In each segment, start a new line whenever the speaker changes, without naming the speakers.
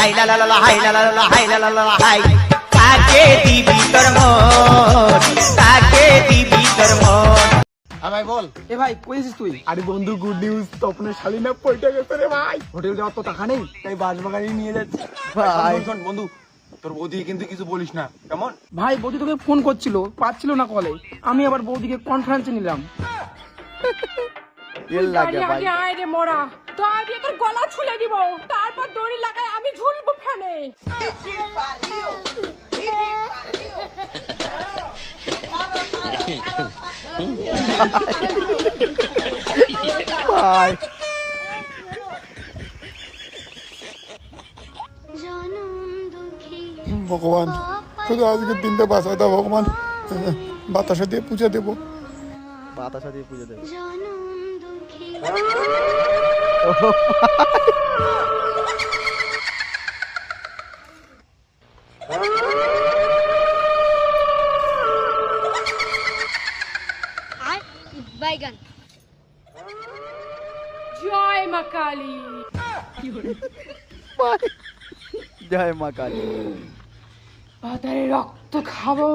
High লা লা লা হাই লা লা লা হাই লা লা লা হাই কাকে দিবি তোর মন কাকে দিবি তোর মন।
ভাই বল।
এ ভাই কই আছিস তুই?
আরে বন্ধু গুড নিউজ, তপনের শালি না পয়টা গেছে রে ভাই। হোটেল যাওয়ার তো টাকা নেই, তাই বাসবাগানে নিয়ে যাচ্ছে ভাই। শোন বন্ধু, তোর বৌদি কিন্তু কিছু বলিস না কেমন?
ভাই বৌদি তোকে ফোন করছিল, পাচ্ছিল না কলে, আমি আবার বৌদিকে কনফারেন্সে নিলাম।
আগে আয় রে মোরা, তো আগে তোর গলা ছুলে দিব, তারপর দড়ি লাগায় আমি ঝুলবো ফ্যানে।
ভাই ভগবান শুধু আজকের দিনটা বাঁচায় দাও ভগবান। বাতাসা দিয়ে পূজা দেবো, বাতাসা দিয়ে পূজা দেবো।
বাইগান।
জয় মা কালী।
জয় মা কালী।
পাতারে রক্ত খাবো।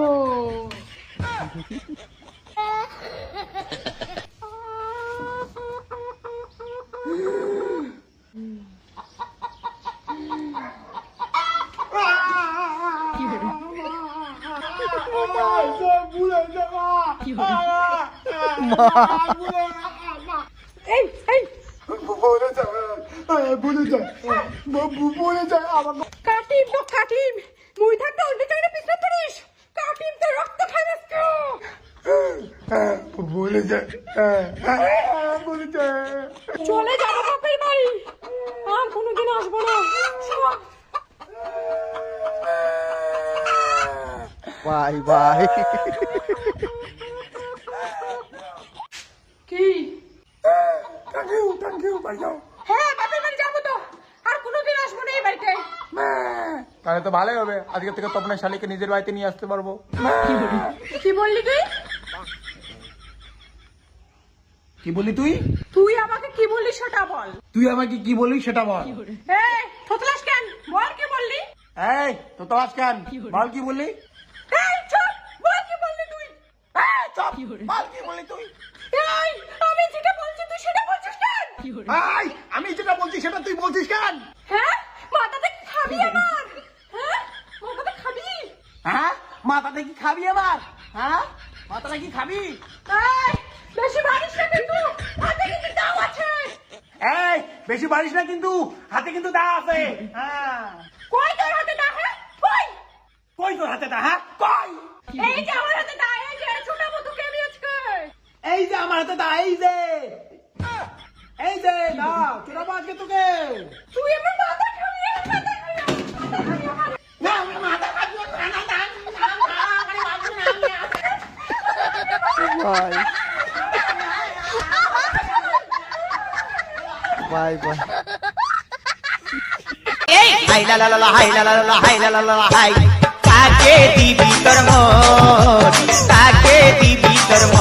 এই এই কাটিম তো কাটিম, মুই থাকতে অন্য জায়গায় পিছনে পড়িস। কাটিম তো রক্ত খাবে
বলে যায়, বলে যায়।
চলে যাবো বাপের বাড়ি, আর কোনোদিন আসবো না।
Bye bye.
কি?
থ্যাংক ইউ বাই যাও।
হ্যাঁ বাপের বাড়ি যাবো তো, আর কোনোদিন আসবো না এই বাড়িতে।
তাহলে তো ভালোই হবে, আজকে থেকে তপনের শালিকে নিজের বাড়িতে নিয়ে আসতে পারবো।
কি বললি তুই?
কি বললি তুই?
তুই আমাকে কি বললি সেটা বল।
তুই আমাকে কি বললি সেটা বল।
এই থতলাস কেন? বল কি বললি?
এই তো তোলাস কেন? বল কি বললি?
এই চুপ, বল কি বললি তুই?
এই চুপ, বল কি বললি তুই?
এই আমি যেটা বলছি তুই সেটা বলছিস কেন?
এই আমি যেটা বলছি সেটা তুই বলছিস কেন?
হ্যাঁ মাথাতে কি খাবি আমার? হ্যাঁ মাথাতে খাবি?
হ্যাঁ মাথাটা কি খাবি আবার? হ্যাঁ মাথাটা কি খাবি?
এই বেশি বাড়িস না কিন্তু, হাতে কিন্তু দাও আছে।
এই বেশি বাড়িস না কিন্তু, হাতে কিন্তু দা আছে। হ্যাঁ
কই তোর হাতে দা? হ্যাঁ কই?
কই তোর হাতে দা? হ্যাঁ কই?
এই যে আমার হাতে দা, এই যে ছোটাবো তোকে আমি আজকে।
এই যে আমার হাতে দা, এই যে দাও চুরাবো আজকে তোকে।
তুই আমার মাথা খাবি,
না আমি মাথা খাবি না, না না বাই বাই।
এই হাই লা লা লা হাই লা লা লা হাই লা লা লা হাই কাকে দিবি তোর মন কাকে দিবি তোর মন।